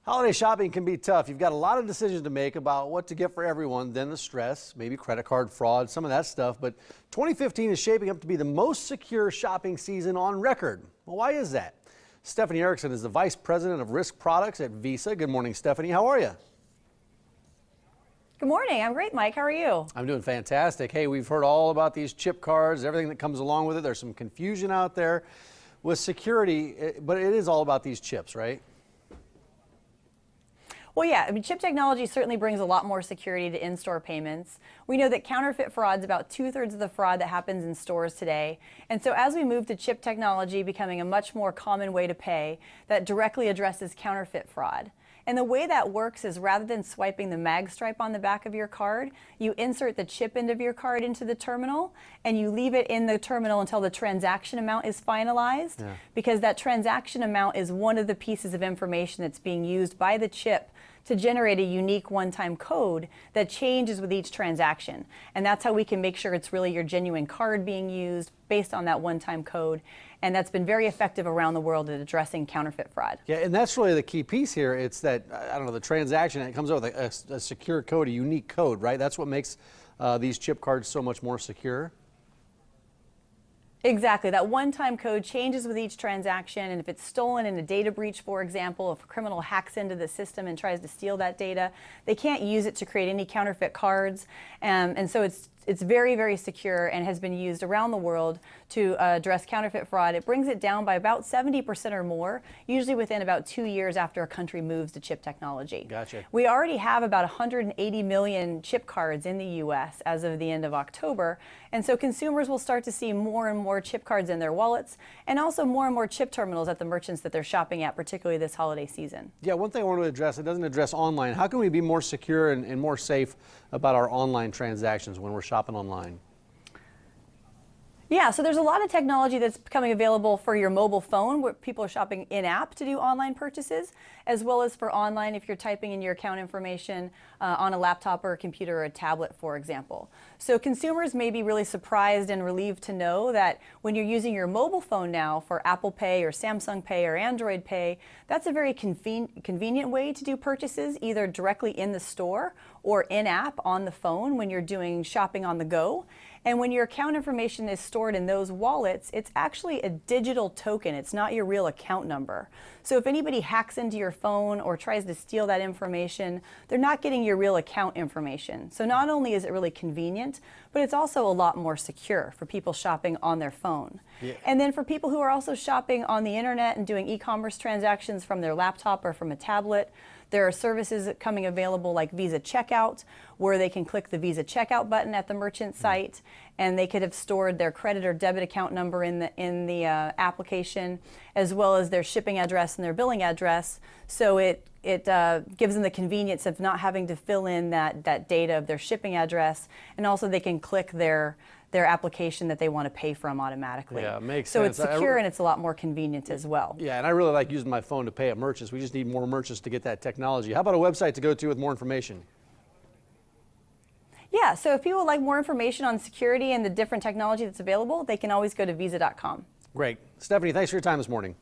Holiday shopping can be tough. You've got a lot of decisions to make about what to get for everyone, then the stress, maybe credit card fraud, some of that stuff. But 2015 is shaping up to be the most secure shopping season on record. Well, why is that? Stephanie Erickson is the Vice President of Risk Products at Visa. Good morning, Stephanie. How are you? Good morning. I'm great, Mike. How are you? I'm doing fantastic. Hey, we've heard all about these chip cards, everything that comes along with it. There's some confusion out there with security, but it is all about these chips, right? Well, yeah, I mean, chip technology certainly brings a lot more security to in-store payments. We know that counterfeit fraud is about 2/3 of the fraud that happens in stores today. And so as we move to chip technology becoming a much more common way to pay, that directly addresses counterfeit fraud. And the way that works is rather than swiping the mag stripe on the back of your card, you insert the chip end of your card into the terminal and you leave it in the terminal until the transaction amount is finalized, because that transaction amount is one of the pieces of information that's being used by the chip to generate a unique one-time code that changes with each transaction. And that's how we can make sure it's really your genuine card being used based on that one-time code. And that's been very effective around the world at addressing counterfeit fraud. Yeah, and that's really the key piece here. It's that, I don't know, the transaction, it comes out with a secure code, a unique code, right? That's what makes these chip cards so much more secure. Exactly. That one-time code changes with each transaction, and if it's stolen in a data breach, for example, if a criminal hacks into the system and tries to steal that data, they can't use it to create any counterfeit cards. And so it's very, very secure and has been used around the world to address counterfeit fraud. It brings it down by about 70% or more, usually within about 2 years after a country moves to chip technology. Gotcha. We already have about 180 million chip cards in the U.S. as of the end of October, and so consumers will start to see more and more chip cards in their wallets, and also more and more chip terminals at the merchants that they're shopping at, particularly this holiday season. Yeah, one thing I want to address, it doesn't address online. How can we be more secure and more safe about our online transactions when we're shopping online? Yeah, so there's a lot of technology that's becoming available for your mobile phone where people are shopping in-app to do online purchases, as well as for online if you're typing in your account information on a laptop or a computer or a tablet, for example. So consumers may be really surprised and relieved to know that when you're using your mobile phone now for Apple Pay or Samsung Pay or Android Pay, that's a very convenient way to do purchases, either directly in the store or in-app on the phone when you're doing shopping on the go. And when your account information is stored in those wallets, it's actually a digital token. It's not your real account number. So if anybody hacks into your phone or tries to steal that information, they're not getting your real account information. So not only is it really convenient, but it's also a lot more secure for people shopping on their phone. Yeah. And then for people who are also shopping on the internet and doing e-commerce transactions from their laptop or from a tablet, there are services coming available like Visa Checkout, where they can click the Visa Checkout button at the merchant site, and they could have stored their credit or debit account number in the application, as well as their shipping address and their billing address. So it gives them the convenience of not having to fill in that data of their shipping address, and also they can click their application that they want to pay from automatically. Yeah, it makes sense. So it's secure and it's a lot more convenient as well. Yeah, and I really like using my phone to pay at merchants. We just need more merchants to get that technology. How about a website to go to with more information? Yeah, so if people would like more information on security and the different technology that's available, they can always go to visa.com. Great. Stephanie, thanks for your time this morning.